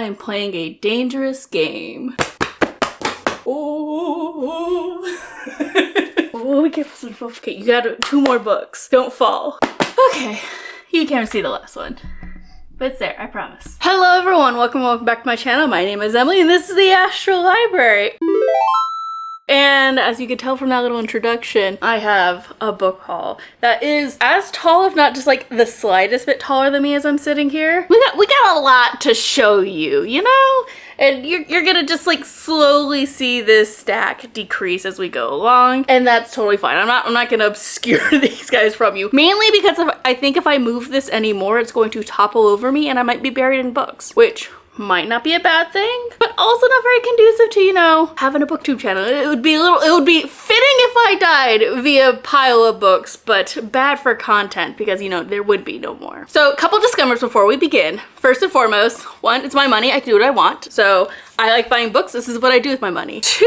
I am playing a dangerous game. Oh, oh, we get some. Okay, you got 2 more books. Don't fall. Okay, you can't see the last one, but it's there, I promise. Hello everyone, welcome back to my channel. My name is Emily and this is the Astral Library. And as you can tell from that little introduction, I have a book haul that is as tall, if not just like the slightest bit taller than me as I'm sitting here. We got a lot to show you, you know? And you're gonna just like slowly see this stack decrease as we go along. And that's totally fine. I'm not gonna obscure these guys from you. Mainly because I think if I move this anymore, it's going to topple over me and I might be buried in books, which might not be a bad thing, but also not very conducive to, you know, having a booktube channel. It would be fitting if I died via pile of books, but bad for content because, you know, there would be no more. So a couple disclaimers before we begin. First and foremost, 1, it's my money. I can do what I want. So I like buying books. This is what I do with my money. 2,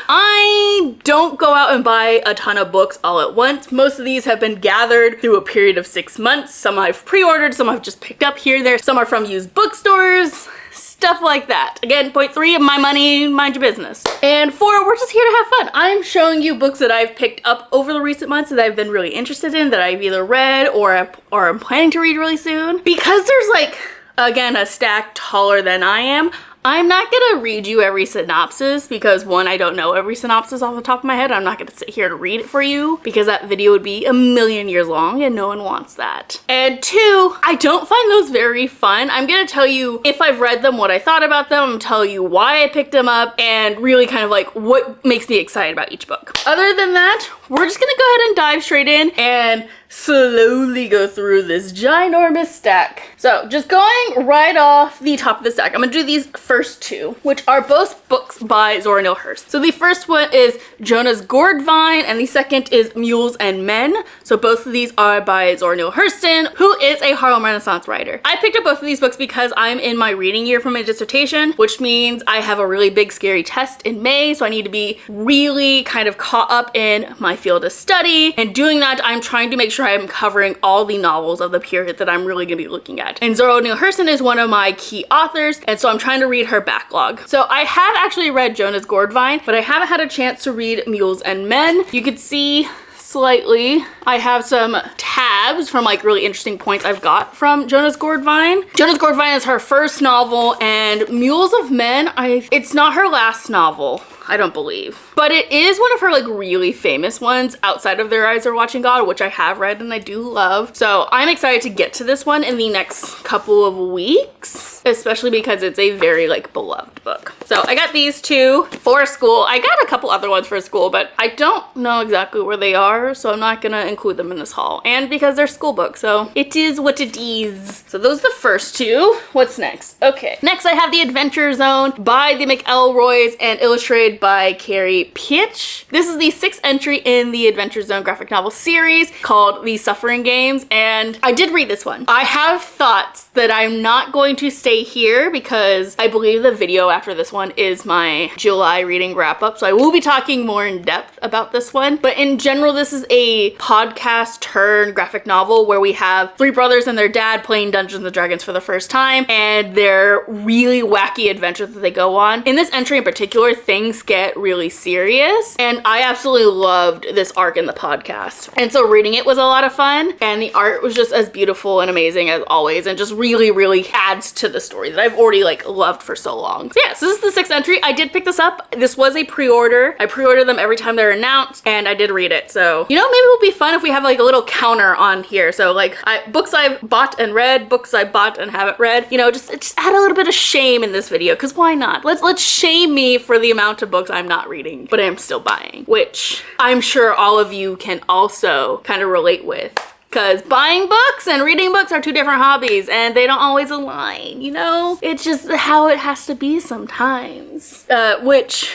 I don't go out and buy a ton of books all at once. Most of these have been gathered through a period of 6 months. Some I've pre-ordered, some I've just picked up here and there. Some are from used bookstores. Stuff like that. Again, point 3, my money, mind your business. And 4, we're just here to have fun. I'm showing you books that I've picked up over the recent months that I've been really interested in, that I've either read or I'm planning to read really soon. Because there's like, again, a stack taller than I am, I'm not gonna read you every synopsis because 1, I don't know every synopsis off the top of my head. I'm not gonna sit here to read it for you because that video would be a million years long and no one wants that. And 2, I don't find those very fun. I'm gonna tell you if I've read them, what I thought about them, I'm gonna tell you why I picked them up, and really kind of like what makes me excited about each book. Other than that, we're just gonna go ahead and dive straight in and slowly go through this ginormous stack. So just going right off the top of the stack, I'm gonna do these first 2, which are both books by Zora Neale Hurston. So the first one is Jonah's Gourdvine and the second is Mules and Men. So both of these are by Zora Neale Hurston, who is a Harlem Renaissance writer. I picked up both of these books because I'm in my reading year for my dissertation, which means I have a really big scary test in May, so I need to be really kind of caught up in my field of study. And doing that, I'm trying to make sure I'm covering all the novels of the period that I'm really gonna be looking at. And Zora Neale Hurston is one of my key authors, and so I'm trying to read her backlog. So I have actually read Jonah's Gourdvine, but I haven't had a chance to read Mules and Men. You could see slightly, I have some tabs from like really interesting points I've got from Jonah's Gourdvine. Jonah's Gourdvine is her first novel, and Mules of Men, it's not her last novel, I don't believe. But it is one of her like really famous ones outside of Their Eyes Are Watching God, which I have read and I do love. So I'm excited to get to this one in the next couple of weeks, especially because it's a very like beloved book. So I got these 2 for school. I got a couple other ones for school, but I don't know exactly where they are, so I'm not gonna include them in this haul. And because they're school books, so it is what it is. So those are the first 2. What's next? Okay, next I have The Adventure Zone by the McElroys and illustrated by Carrie Pietsch. This is the 6th entry in the Adventure Zone graphic novel series called The Suffering Games, and I did read this one. I have thoughts that I'm not going to stay here because I believe the video after this one is my July reading wrap up, so I will be talking more in depth about this one. But in general, this is a podcast turned graphic novel where we have 3 brothers and their dad playing Dungeons and Dragons for the first time and their really wacky adventures that they go on. In this entry in particular, things get really serious, and I absolutely loved this arc in the podcast. And so reading it was a lot of fun, and the art was just as beautiful and amazing as always, and just really adds to the story that I've already like loved for so long. So yeah, so this is the 6th entry. I did pick this up. This was a pre-order. I pre-order them every time they're announced, and I did read it. So, you know, maybe it would be fun if we have like a little counter on here. So like books I've bought and read, books I bought and haven't read, you know, just add a little bit of shame in this video, because why not? Let's shame me for the amount of books I'm not reading, but I'm still buying, which I'm sure all of you can also kind of relate with. Because buying books and reading books are 2 different hobbies and they don't always align, you know? It's just how it has to be sometimes. Which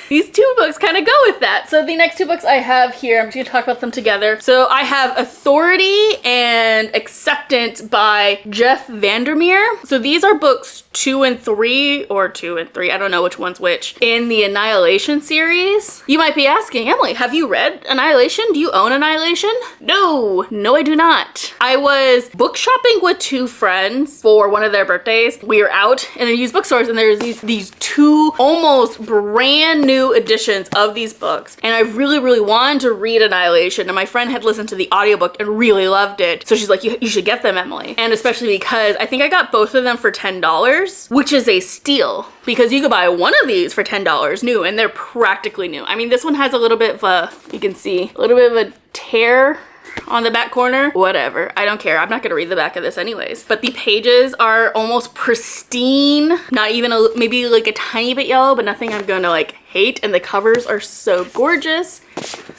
these 2 books kind of go with that. So the next 2 books I have here, I'm just gonna talk about them together. So I have Authority and Acceptance by Jeff Vandermeer. So these are books 2 and 3, or 2 and 3, I don't know which one's which, in the Annihilation series. You might be asking, Emily, have you read Annihilation? Do you own Annihilation? No, I do not. I was book shopping with two friends for one of their birthdays. We were out in a used bookstores and there's these two almost brand new editions of these books. And I really wanted to read Annihilation, and my friend had listened to the audiobook and really loved it. So she's like, you should get them, Emily. And especially because I think I got both of them for $10, which is a steal because you could buy one of these for $10 new and they're practically new. I mean, this one has a little bit of a, you can see, a little bit of a tear on the back corner. Whatever, I don't care. I'm not gonna read the back of this anyways. But the pages are almost pristine, not even maybe like a tiny bit yellow, but nothing I'm gonna like hate. And the covers are so gorgeous.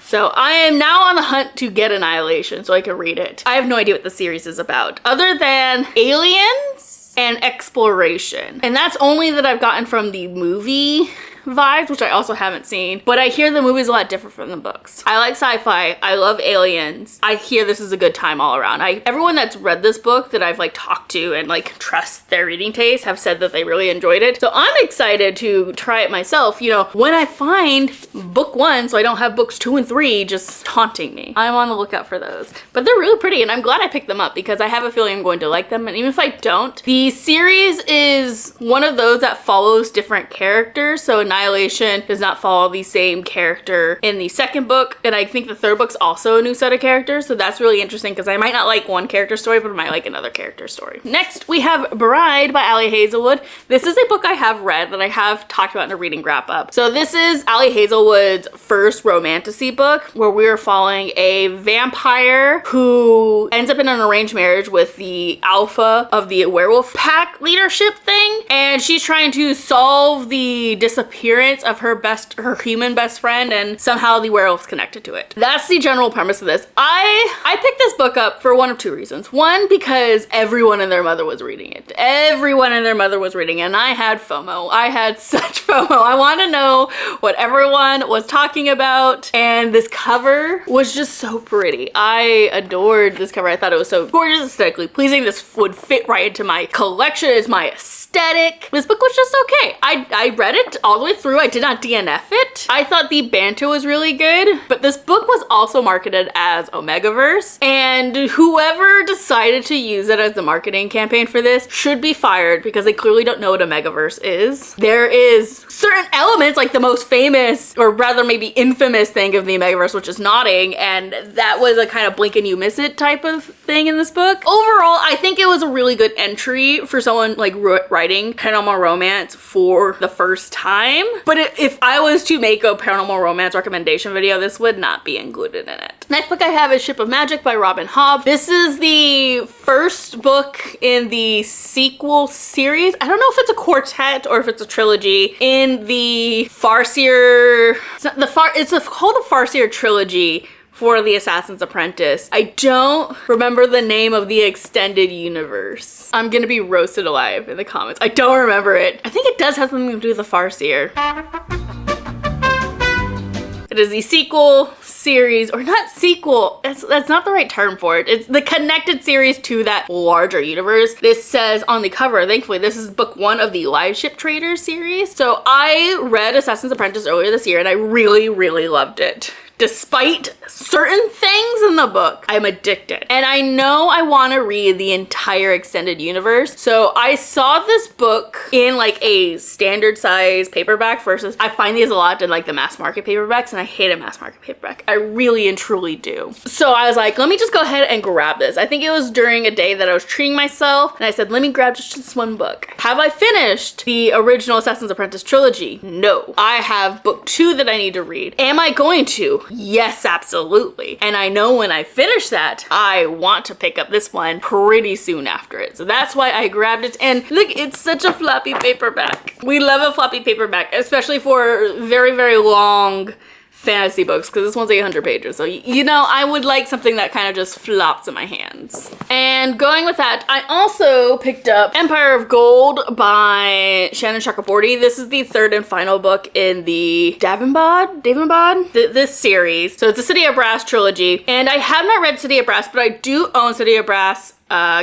So I am now on the hunt to get Annihilation so I can read it. I have no idea what the series is about other than aliens and exploration. And that's only that I've gotten from the movie vibes, which I also haven't seen, but I hear the movie's a lot different from the books. I like sci-fi. I love aliens. I hear this is a good time all around. Everyone that's read this book that I've like talked to and like trust their reading taste have said that they really enjoyed it. So I'm excited to try it myself, you know, when I find book 1, so I don't have books 2 and 3 just taunting me. I'm on the lookout for those. But they're really pretty and I'm glad I picked them up because I have a feeling I'm going to like them. And even if I don't, the series is one of those that follows different characters. So Annihilation does not follow the same character in the second book, and I think the third book's also a new set of characters, so that's really interesting because I might not like one character story, but I might like another character story. Next, we have Bride by Ali Hazelwood. This is a book I have read that I have talked about in a reading wrap up. So this is Ali Hazelwood's first romantasy book where we are following a vampire who ends up in an arranged marriage with the alpha of the werewolf pack leadership thing, and she's trying to solve the disappearance of her human best friend, and somehow the werewolf's connected to it. That's the general premise of this. I picked this book up for one of two reasons. One, because everyone and their mother was reading it. Everyone and their mother was reading it, and I had FOMO. I had such FOMO. I want to know what everyone was talking about, and this cover was just so pretty. I adored this cover. I thought it was so gorgeous, aesthetically pleasing. This would fit right into my collection. It's my aesthetic. This book was just okay. I read it all the way through. I did not DNF it. I thought the banter was really good, but this book was also marketed as Omegaverse, and whoever decided to use it as the marketing campaign for this should be fired because they clearly don't know what Omegaverse is. There is certain elements, like the most famous, or rather maybe infamous thing of the Omegaverse, which is nodding, and that was a kind of blink and you miss it type of thing in this book. Overall, I think it was a really good entry for someone like writing paranormal romance for the first time. But if I was to make a paranormal romance recommendation video, this would not be included in it. Next book I have is Ship of Magic by Robin Hobb. This is the first book in the sequel series. I don't know if it's a quartet or if it's a trilogy in the Farseer. It's called the Farseer trilogy for the Assassin's Apprentice. I don't remember the name of the extended universe. I'm gonna be roasted alive in the comments. I don't remember it. I think it does have something to do with the Farseer. It is the sequel series, or not sequel, that's not the right term for it. It's the connected series to that larger universe. This says on the cover, thankfully, this is book 1 of the Live Ship Trader series. So I read Assassin's Apprentice earlier this year and I really loved it. Despite certain things in the book, I'm addicted. And I know I want to read the entire extended universe. So I saw this book in like a standard size paperback versus I find these a lot in like the mass market paperbacks, and I hate a mass market paperback. I really and truly do. So I was like, let me just go ahead and grab this. I think it was during a day that I was treating myself and I said, let me grab just this one book. Have I finished the original Assassin's Apprentice trilogy? No. I have book 2 that I need to read. Am I going to? Yes, absolutely. And I know when I finish that, I want to pick up this one pretty soon after it. So that's why I grabbed it. And look, it's such a floppy paperback. We love a floppy paperback, especially for very long fantasy books, because this one's 800 pages. So, you know, I would like something that kind of just flops in my hands. And going with that, I also picked up Empire of Gold by Shannon Chakraborty. This is the third and final book in the this series. So it's the City of Brass trilogy. And I have not read City of Brass, but I do own City of Brass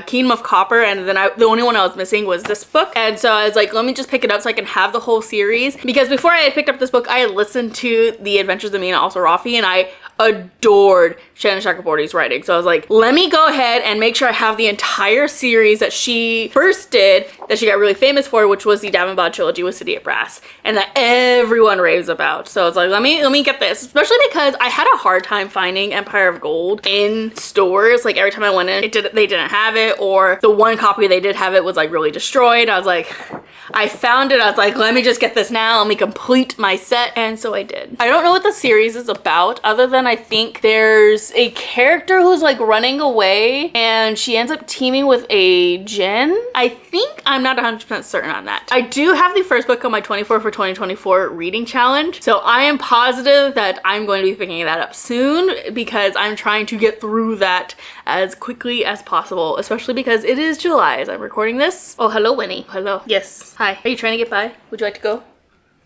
Kingdom of Copper, and then the only one I was missing was this book. And so I was like, let me just pick it up so I can have the whole series. Because before I had picked up this book, I had listened to The Adventures of Mina Al-Sarafi, and I adored Shannon Chakraborty's writing. So I was like, let me go ahead and make sure I have the entire series that she first did, that she got really famous for, which was the Davenport trilogy with City of Brass, and that everyone raves about. So I was like, let me get this, especially because I had a hard time finding Empire of Gold in stores. Like every time I went in, they didn't have it, or the one copy they did have it was like really destroyed. I was like, I found it. I was like, let me just get this now. Let me complete my set. And so I did. I don't know what the series is about, other than I think there's a character who's like running away and she ends up teaming with a djinn. I think, I'm not 100% certain on that. I do have the first book on my 24 for 2024 reading challenge. So I am positive that I'm going to be picking that up soon, because I'm trying to get through that as quickly as possible, especially because it is July as I'm recording this. Oh, hello, Winnie. Hello. Yes. Hi. Are you trying to get by? Would you like to go?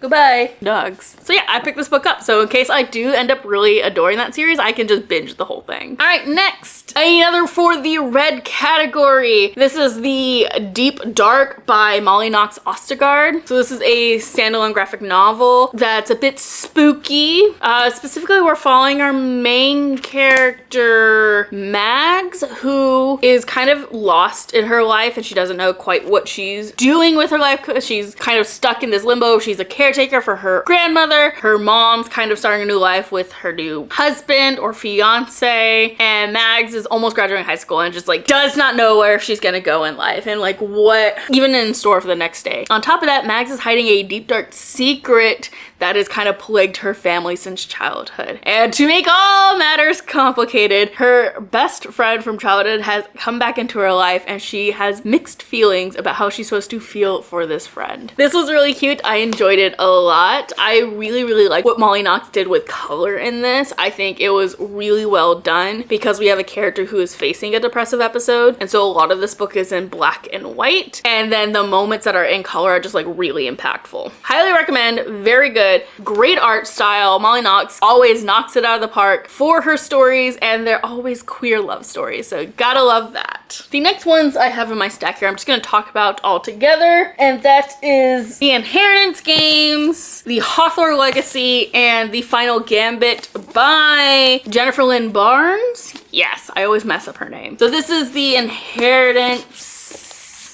Goodbye. Dogs. So yeah, I picked this book up. So in case I do end up really adoring that series, I can just binge the whole thing. All right, next, another for the red category. This is the Deep Dark by Molly Knox Ostergaard. So this is a standalone graphic novel that's a bit spooky. Specifically, we're following our main character, Mags, who is kind of lost in her life and she doesn't know quite what she's doing with her life, because she's kind of stuck in this limbo. She's a caretaker for her grandmother. Her mom's kind of starting a new life with her new husband or fiance, and Mags is almost graduating high school and just like does not know where she's gonna go in life and like what even in store for the next day. On top of that, Mags is hiding a deep dark secret that has kind of plagued her family since childhood. And to make all matters complicated, her best friend from childhood has come back into her life and she has mixed feelings about how she's supposed to feel for this friend. This was really cute. I enjoyed it a lot. I really like what Molly Knox did with color in this. I think it was really well done because we have a character who is facing a depressive episode, and so a lot of this book is in black and white, and then the moments that are in color are just like really impactful. Highly recommend. Very good. Great art style. Molly Knox always knocks it out of the park for her stories, and they're always queer love stories, so gotta love that. The next ones I have in my stack here, I'm just gonna talk about all together, and that is The Inheritance Games, The Hawthorne Legacy, and The Final Gambit by Jennifer Lynn Barnes. Yes, I always mess up her name. So this is The Inheritance.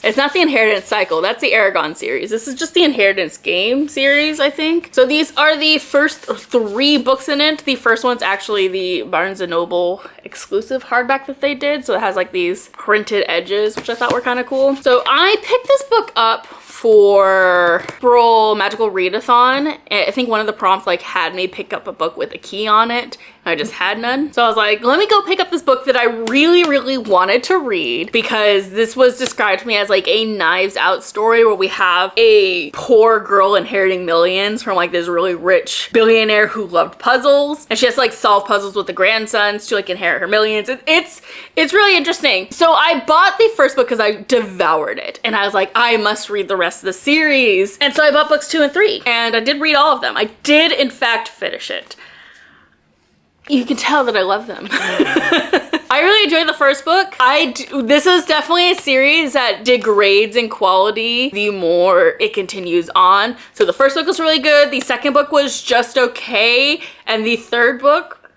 It's not The Inheritance Cycle, that's the Aragon series. This is just the Inheritance Game series, I think. So these are the first 3 books in it. The first one's actually the Barnes & Noble exclusive hardback that they did. So it has like these printed edges, which I thought were kind of cool. So I picked this book up for April Magical Readathon. I think one of the prompts like had me pick up a book with a key on it. I just had none. So I was like, let me go pick up this book that I really wanted to read, because this was described to me as like a Knives Out story where we have a poor girl inheriting millions from like this really rich billionaire who loved puzzles, and she has to like solve puzzles with the grandsons to like inherit her millions. It's really interesting. So I bought the first book because I devoured it, and I was like, I must read the rest of the series. And so I bought books 2 and 3, and I did read all of them. I did in fact finish it. You can tell that I love them. I really enjoyed the first book. This is definitely a series that degrades in quality the more it continues on. So the first book was really good. The second book was just okay. And the third book,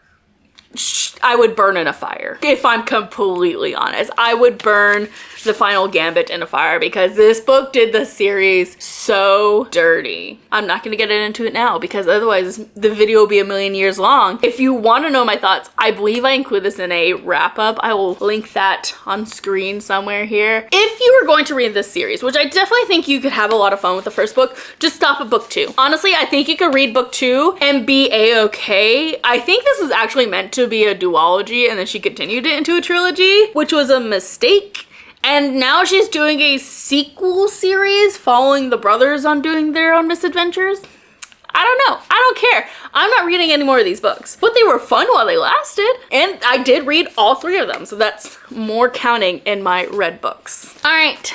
I would burn in a fire. If I'm completely honest, I would burn The Final Gambit in a fire, because this book did the series so dirty. I'm not gonna get into it now because otherwise the video will be a million years long. If you want to know my thoughts, I believe I include this in a wrap up. I will link that on screen somewhere here. If you were going to read this series, which I definitely think you could have a lot of fun with the first book, just stop at book 2. Honestly, I think you could read book 2 and be a-okay. I think this is actually meant to be a duology, and then she continued it into a trilogy, which was a mistake. And now she's doing a sequel series following the brothers on doing their own misadventures. I don't know. I don't care. I'm not reading any more of these books, but they were fun while they lasted. And I did read all 3 of them, so that's more counting in my read books. All right,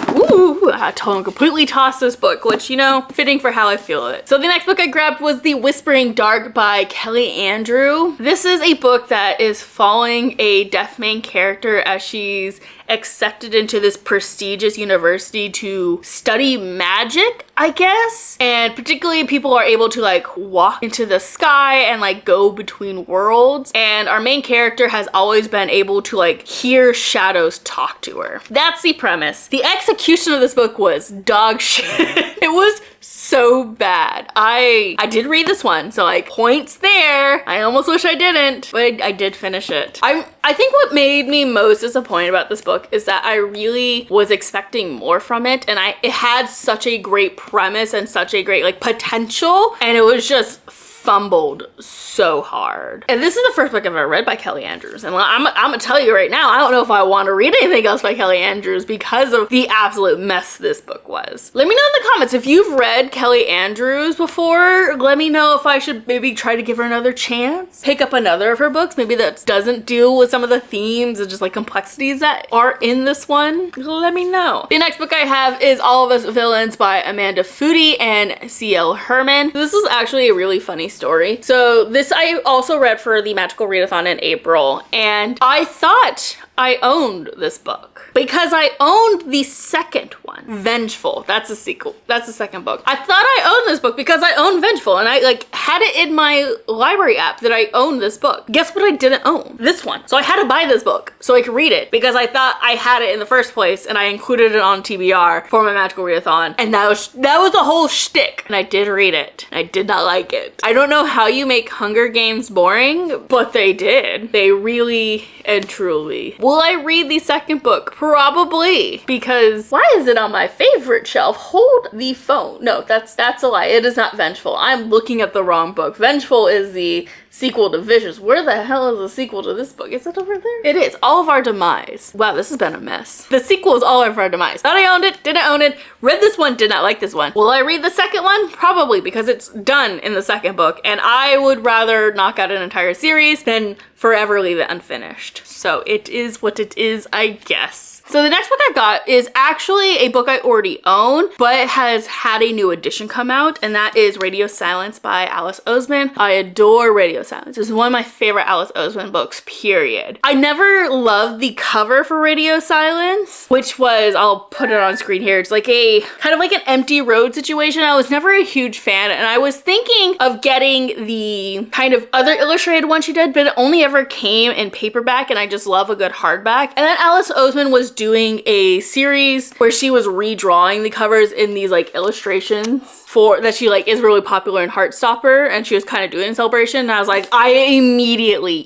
Ooh, I totally completely tossed this book, which, you know, fitting for how I feel it. So the next book I grabbed was The Whispering Dark by Kelly Andrew. This is a book that is following a deaf main character as she's accepted into this prestigious university to study magic, I guess. And particularly people are able to like walk into the sky and like go between worlds. And our main character has always been able to like hear shadows talk to her. That's the premise. The execution of this book was dog shit. It was so bad. I did read this one, so like points there. I almost wish I didn't, but I did finish it. I think what made me most disappointed about this book is that I really was expecting more from it, and it had such a great premise and such a great like potential, and it was just fumbled so hard. And this is the first book I've ever read by Kelly Andrews, and I'm gonna tell you right now, I don't know if I want to read anything else by Kelly Andrews because of the absolute mess this book was. Let me know in the comments if you've read Kelly Andrews before. Let me know if I should maybe try to give her another chance, pick up another of her books, maybe that doesn't deal with some of the themes and just like complexities that are in this one. Let me know. The next book I have is All of Us Villains by Amanda Foody and C.L. Herman. This is actually a really funny story. So this I also read for the Magical Readathon in April, and I thought I owned this book because I owned the second one, Vengeful. That's a sequel. That's the second book. I thought I owned this book because I owned Vengeful, and I like had it in my library app that I owned this book. Guess what I didn't own? This one. So I had to buy this book so I could read it because I thought I had it in the first place, and I included it on TBR for my Magical Readathon, and that was a whole shtick. And I did read it. I did not like it. I don't know how you make Hunger Games boring, but they did. They really and truly. Will I read the second book? Probably, because why is it on my favorite shelf? Hold the phone. No, that's a lie. It is not Vengeful. I'm looking at the wrong book. Vengeful is the sequel to Vicious. Where the hell is the sequel to this book? Is it over there? It is. All of Our Demise. Wow, this has been a mess. The sequel is All of Our Demise. Thought I owned it, didn't own it, read this one, did not like this one. Will I read the second one? Probably, because it's done in the second book, and I would rather knock out an entire series than forever leave it unfinished. So it is what it is, I guess. So the next book I got is actually a book I already own, but it has had a new edition come out, and that is Radio Silence by Alice Oseman. I adore Radio Silence. It's one of my favorite Alice Oseman books, period. I never loved the cover for Radio Silence, which was, I'll put it on screen here, it's like a kind of like an empty road situation. I was never a huge fan, and I was thinking of getting the kind of other illustrated one she did, but it only ever came in paperback, and I just love a good hardback. And then Alice Oseman was doing a series where she was redrawing the covers in these like illustrations for that she like is really popular in Heartstopper, and she was kind of doing a celebration, and I was like, I immediately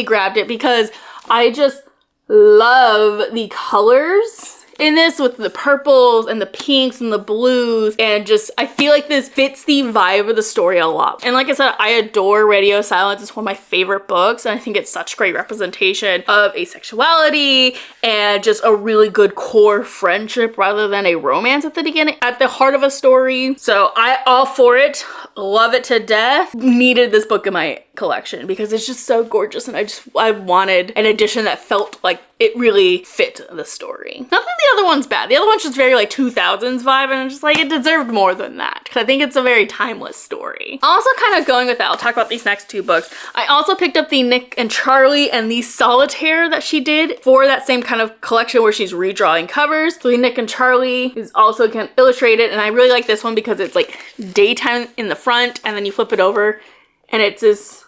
grabbed it because I just love the colors in this with the purples and the pinks and the blues, and just I feel like this fits the vibe of the story a lot. And like I said, I adore Radio Silence. It's one of my favorite books, and I think it's such great representation of asexuality and just a really good core friendship rather than a romance at the beginning, at the heart of a story. So I all for it, love it to death. Needed this book in my collection because it's just so gorgeous, and I wanted an edition that felt like it really fit the story. Not that the other one's bad. The other one's just very like 2000s vibe, and I'm just like, it deserved more than that because I think it's a very timeless story. Also kind of going with that, I'll talk about these next two books. I also picked up the Nick and Charlie and the Solitaire that she did for that same kind of collection where she's redrawing covers. So the Nick and Charlie is also kind of illustrated, and I really like this one because it's like daytime in the front, and then you flip it over and it's this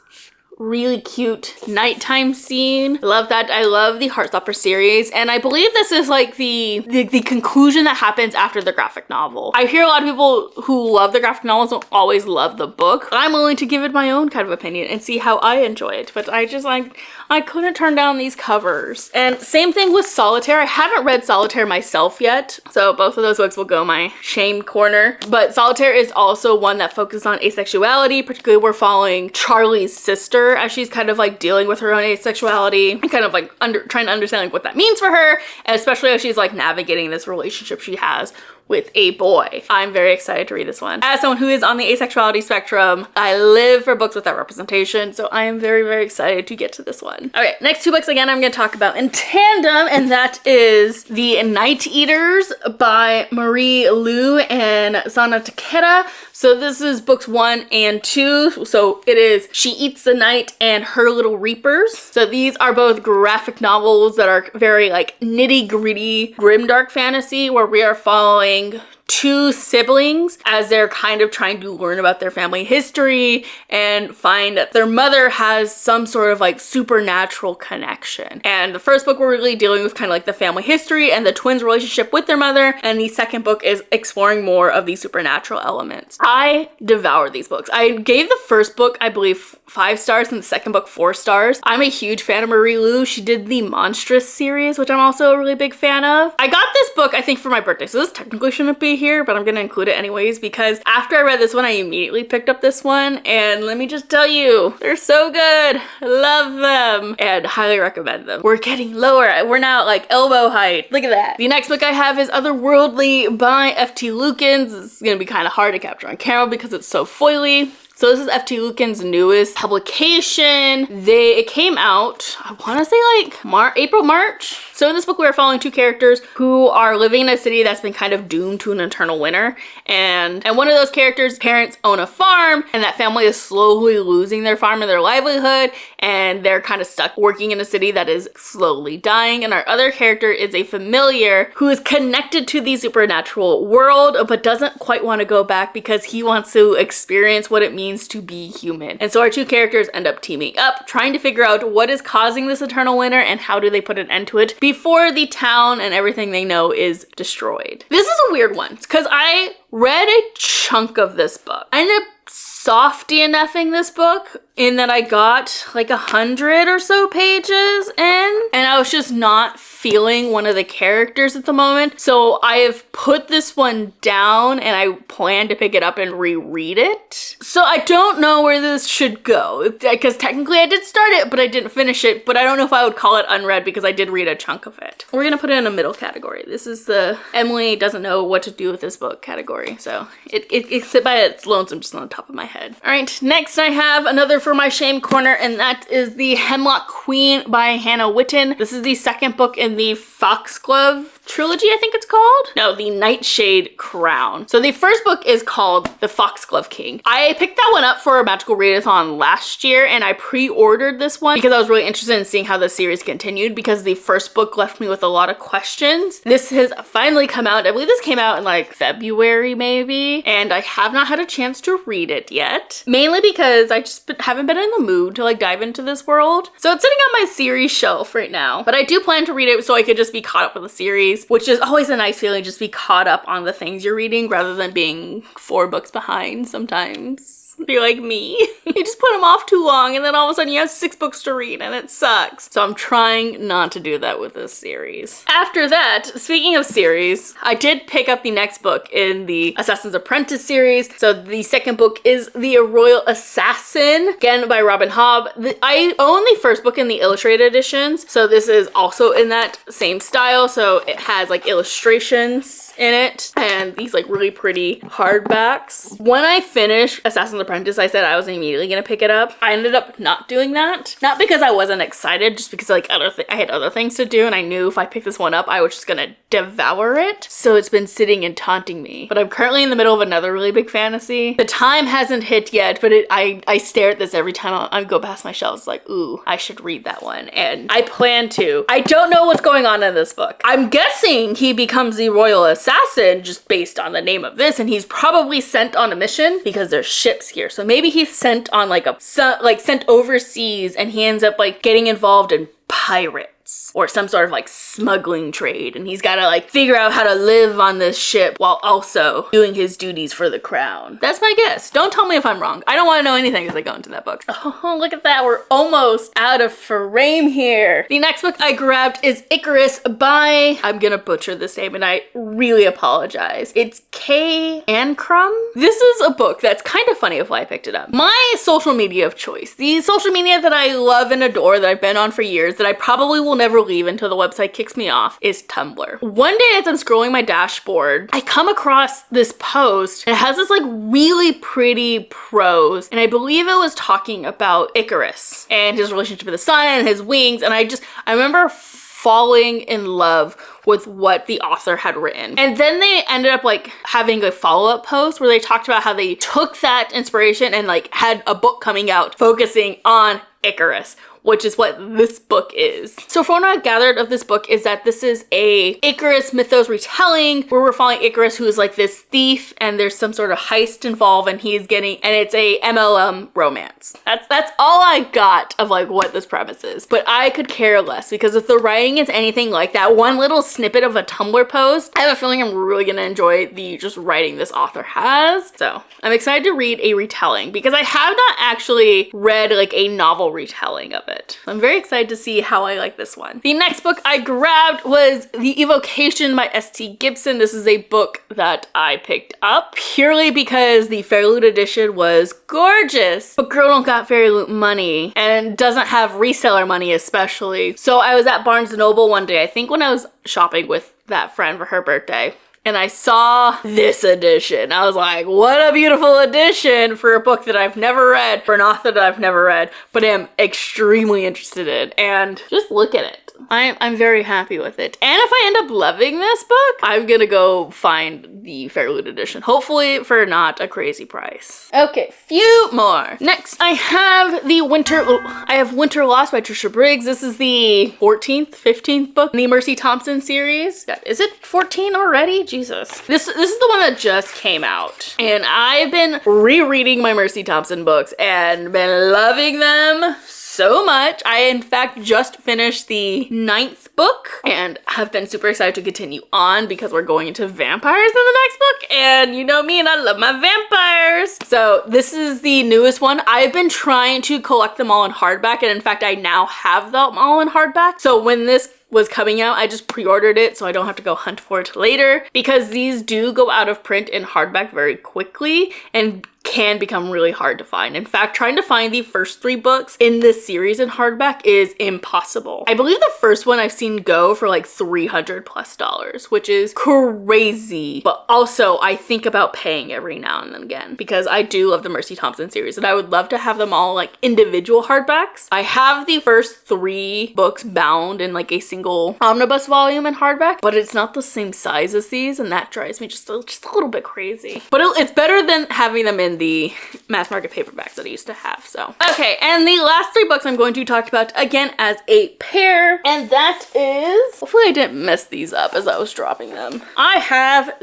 really cute nighttime scene. I love that. I love the Heartstopper series, and I believe this is like the conclusion that happens after the graphic novel. I hear a lot of people who love the graphic novels don't always love the book. I'm willing to give it my own kind of opinion and see how I enjoy it, but I just like, I couldn't turn down these covers. And same thing with Solitaire. I haven't read Solitaire myself yet, so both of those books will go my shame corner. But Solitaire is also one that focuses on asexuality. Particularly, we're following Charlie's sister as she's kind of like dealing with her own asexuality and kind of like trying to understand like what that means for her, and especially as she's like navigating this relationship she has with a boy. I'm very excited to read this one. As someone who is on the asexuality spectrum, I live for books with that representation, so I am very, very excited to get to this one. one. Okay, next two books again I'm going to talk about in tandem, and that is The Night Eaters by Marie Lu and Sana Takeda. So this is books 1 and 2. So it is She Eats the Night and Her Little Reapers. So these are both graphic novels that are very like nitty-gritty grimdark fantasy, where we are following two siblings as they're kind of trying to learn about their family history and find that their mother has some sort of like supernatural connection. And the first book we're really dealing with kind of like the family history and the twins' relationship with their mother, and the second book is exploring more of the supernatural elements. I devoured these books. I gave the first book, I believe, 5 stars and the second book 4 stars. I'm a huge fan of Marie Lu. She did the Monstrous series, which I'm also a really big fan of. I got this book, I think, for my birthday, so this technically shouldn't be here, but I'm gonna include it anyways because after I read this one, I immediately picked up this one, and let me just tell you, they're so good. I love them and highly recommend them. We're getting lower. We're now at like elbow height. Look at that. The next book I have is Otherworldly by F.T. Lukens. It's gonna be kind of hard to capture on camera because it's so foily. So this is F.T. Lukens' newest publication. It came out, I want to say like April, March. So in this book, we are following two characters who are living in a city that's been kind of doomed to an eternal winter. And one of those characters' parents own a farm, and that family is slowly losing their farm and their livelihood, and they're kind of stuck working in a city that is slowly dying. And our other character is a familiar who is connected to the supernatural world, but doesn't quite want to go back because he wants to experience what it means to be human. And so our two characters end up teaming up, trying to figure out what is causing this eternal winter and how do they put an end to it before the town and everything they know is destroyed. This is a weird one because I read a chunk of this book. I ended up softy enoughing this book in that I got like 100 or so pages in, and I was just not feeling one of the characters at the moment. So I have put this one down and I plan to pick it up and reread it. So I don't know where this should go because technically I did start it, but I didn't finish it. But I don't know if I would call it unread because I did read a chunk of it. We're gonna put it in a middle category. This is the Emily doesn't know what to do with this book category. So it's by its lonesome just on the top of my head. All right, next I have another for my shame corner, and that is The Hemlock Queen by Hannah Witten. This is the second book in the Foxglove trilogy, I think it's called. No, the Nightshade Crown. So the first book is called The Foxglove King. I picked that one up for a Magical Readathon last year, and I pre-ordered this one because I was really interested in seeing how the series continued because the first book left me with a lot of questions. This has finally come out. I believe this came out in like February maybe, and I have not had a chance to read it yet. Mainly because I just haven't been in the mood to like dive into this world. So it's sitting on my series shelf right now, but I do plan to read it so I could just be caught up with the series, which is always a nice feeling, just be caught up on the things you're reading rather than being 4 books behind sometimes. Be like me. You just put them off too long and then all of a sudden you have 6 books to read and it sucks. So I'm trying not to do that with this series. After that, speaking of series, I did pick up the next book in the Assassin's Apprentice series. So the second book is The Royal Assassin, again by Robin Hobb. I own the first book in the illustrated editions. So this is also in that same style. So it has like illustrations in it and these like really pretty hardbacks. When I finished Assassin's Apprentice, I said I was immediately gonna pick it up. I ended up not doing that. Not because I wasn't excited, just because like I had other things to do and I knew if I picked this one up, I was just gonna devour it. So it's been sitting and taunting me. But I'm currently in the middle of another really big fantasy. The time hasn't hit yet, but I stare at this every time I go past my shelves like, ooh, I should read that one. And I plan to. I don't know what's going on in this book. I'm guessing he becomes the Royal Assassin just based on the name of this, and he's probably sent on a mission because there's ships here. So maybe he's sent on like sent overseas and he ends up like getting involved in pirates or some sort of like smuggling trade, and he's got to like figure out how to live on this ship while also doing his duties for the crown. That's my guess. Don't tell me if I'm wrong. I don't want to know anything as I go into that book. Oh, look at that. We're almost out of frame here. The next book I grabbed is Icarus by, I'm gonna butcher this name and I really apologize. It's K. Ancrum. This is a book that's kind of funny of why I picked it up. My social media of choice, the social media that I love and adore, that I've been on for years, that I probably will never leave until the website kicks me off, is Tumblr. One day as I'm scrolling my dashboard, I come across this post and it has this like really pretty prose, and I believe it was talking about Icarus and his relationship with the sun and his wings, and I remember falling in love with what the author had written. And then they ended up like having a follow-up post where they talked about how they took that inspiration and like had a book coming out focusing on Icarus, which is what this book is. So from what I've gathered of this book is that this is a Icarus mythos retelling where we're following Icarus, who is like this thief, and there's some sort of heist involved, and it's a MLM romance. That's all I got of like what this premise is. But I could care less, because if the writing is anything like that one little snippet of a Tumblr post, I have a feeling I'm really gonna enjoy the just writing this author has. So I'm excited to read a retelling, because I have not actually read like a novel retelling of it. I'm very excited to see how I like this one. The next book I grabbed was The Evocation by S.T. Gibson. This is a book that I picked up purely because the Fairy Loot edition was gorgeous, but girl don't got Fairy Loot money and doesn't have reseller money especially. So I was at Barnes & Noble one day, I think when I was shopping with that friend for her birthday, and I saw this edition. I was like, what a beautiful edition for a book that I've never read, for an author that I've never read, but am extremely interested in. And just look at it. I'm very happy with it. And if I end up loving this book, I'm gonna go find the Fairy Loot edition. Hopefully for not a crazy price. Okay, few more. Next, I have Winter Lost by Trisha Briggs. This is the 14th, 15th book in the Mercy Thompson series. Is it 14 already? Jesus. This is the one that just came out. And I've been rereading my Mercy Thompson books and been loving them so much. I in fact just finished the 9th book and have been super excited to continue on because we're going into vampires in the next book, and you know me and I love my vampires. So this is the newest one. I've been trying to collect them all in hardback, and in fact I now have them all in hardback. So when this was coming out, I just pre-ordered it so I don't have to go hunt for it later, because these do go out of print in hardback very quickly and can become really hard to find. In fact, trying to find the first 3 books in this series in hardback is impossible. I believe the first one I've seen go for like $300+, which is crazy. But also I think about paying every now and then again, because I do love the Mercy Thompson series and I would love to have them all like individual hardbacks. I have the first 3 books bound in like a single omnibus volume in hardback, but it's not the same size as these, and that drives me just a little bit crazy. But it's better than having them in the mass market paperbacks that I used to have. So okay, and the last 3 books I'm going to talk about again as a pair, and that is, hopefully I didn't mess these up as I was dropping them. I have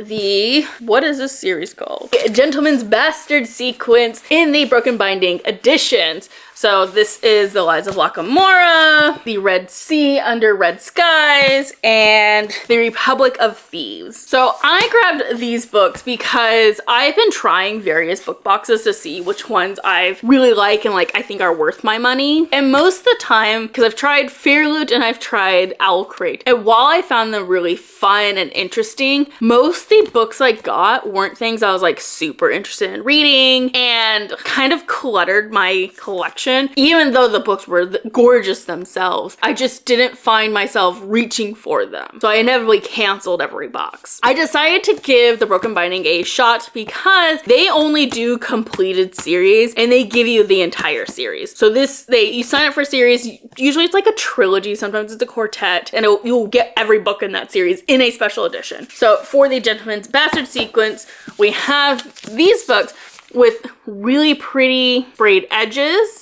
what is this series called? Gentleman's Bastard Sequence in the Broken Binding editions. So this is The Lies of Lockamora, The Red Sea Under Red Skies, and The Republic of Thieves. So I grabbed these books because I've been trying various book boxes to see which ones I really like and like I think are worth my money. And most of the time, because I've tried Fairy Loot and I've tried Owl Crate, and while I found them really fun and interesting, most of the books I got weren't things I was like super interested in reading, and kind of cluttered my collection. Even though the books were gorgeous themselves, I just didn't find myself reaching for them. So I inevitably canceled every box. I decided to give the Broken Binding a shot because they only do completed series and they give you the entire series. So you sign up for a series, usually it's like a trilogy, sometimes it's a quartet, and you'll get every book in that series in a special edition. So for the Gentleman's Bastard Sequence, we have these books with really pretty frayed edges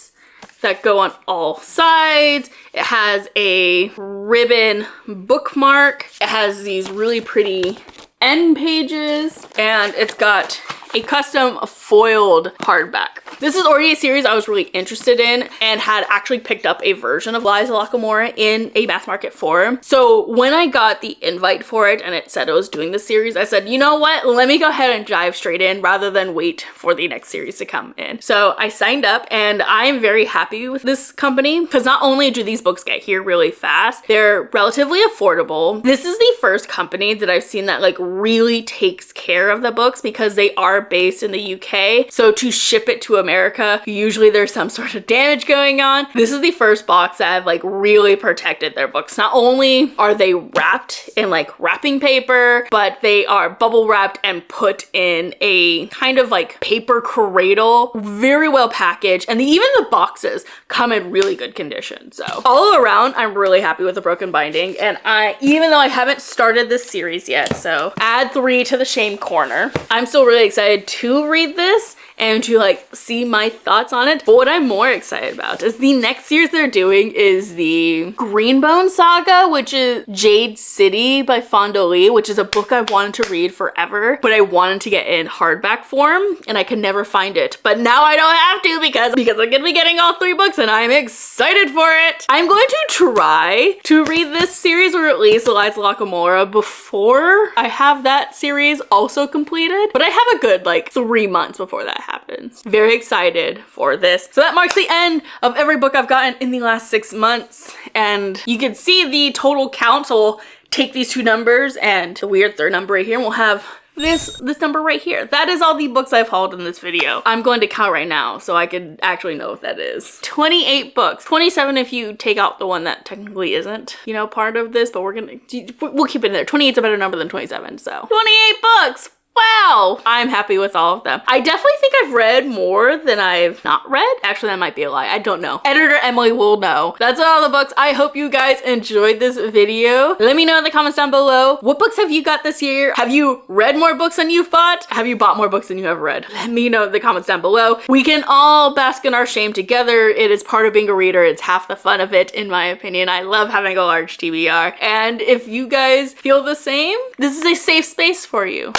that go on all sides. It has a ribbon bookmark. It has these really pretty end pages, and it's got a custom foiled hardback. This is already a series I was really interested in and had actually picked up a version of Lies of Lockamora in a mass market forum. So when I got the invite for it and it said it was doing the series, I said, you know what? Let me go ahead and dive straight in rather than wait for the next series to come in. So I signed up and I'm very happy with this company because not only do these books get here really fast, they're relatively affordable. This is the first company that I've seen that like really takes care of the books because they are based in the UK. So to ship it to America, usually there's some sort of damage going on. This is the first box that have like really protected their books. Not only are they wrapped in like wrapping paper, but they are bubble wrapped and put in a kind of like paper cradle, very well packaged, and even the boxes come in really good condition. So all around, I'm really happy with the broken binding, and even though I haven't started this series yet, so add 3 to the shame corner, I'm still really excited to read this and to like see my thoughts on it. But what I'm more excited about is the next series they're doing is the Greenbone Saga, which is Jade City by Fonda Lee, which is a book I've wanted to read forever, but I wanted to get in hardback form and I could never find it. But now I don't have to because I'm gonna be getting all 3 books and I'm excited for it. I'm going to try to read this series, or at least Eliza Lockamora, before I have that series also completed. But I have a good like 3 months before that happens. Very excited for this. So that marks the end of every book I've gotten in the last 6 months. And you can see the total count. So we'll take these 2 numbers and the weird 3rd number right here, and we'll have this number right here. That is all the books I've hauled in this video. I'm going to count right now so I could actually know what that is. 28 books. 27 if you take out the one that technically isn't, you know, part of this, but we'll keep it in there. 28 is a better number than 27, so 28 books. Wow! I'm happy with all of them. I definitely think I've read more than I've not read. Actually, that might be a lie. I don't know. Editor Emily will know. That's all the books. I hope you guys enjoyed this video. Let me know in the comments down below. What books have you got this year? Have you read more books than you've bought? Have you bought more books than you have read? Let me know in the comments down below. We can all bask in our shame together. It is part of being a reader. It's half the fun of it, in my opinion. I love having a large TBR. And if you guys feel the same, this is a safe space for you.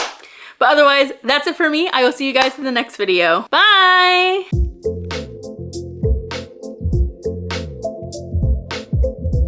But otherwise, that's it for me. I will see you guys in the next video. Bye!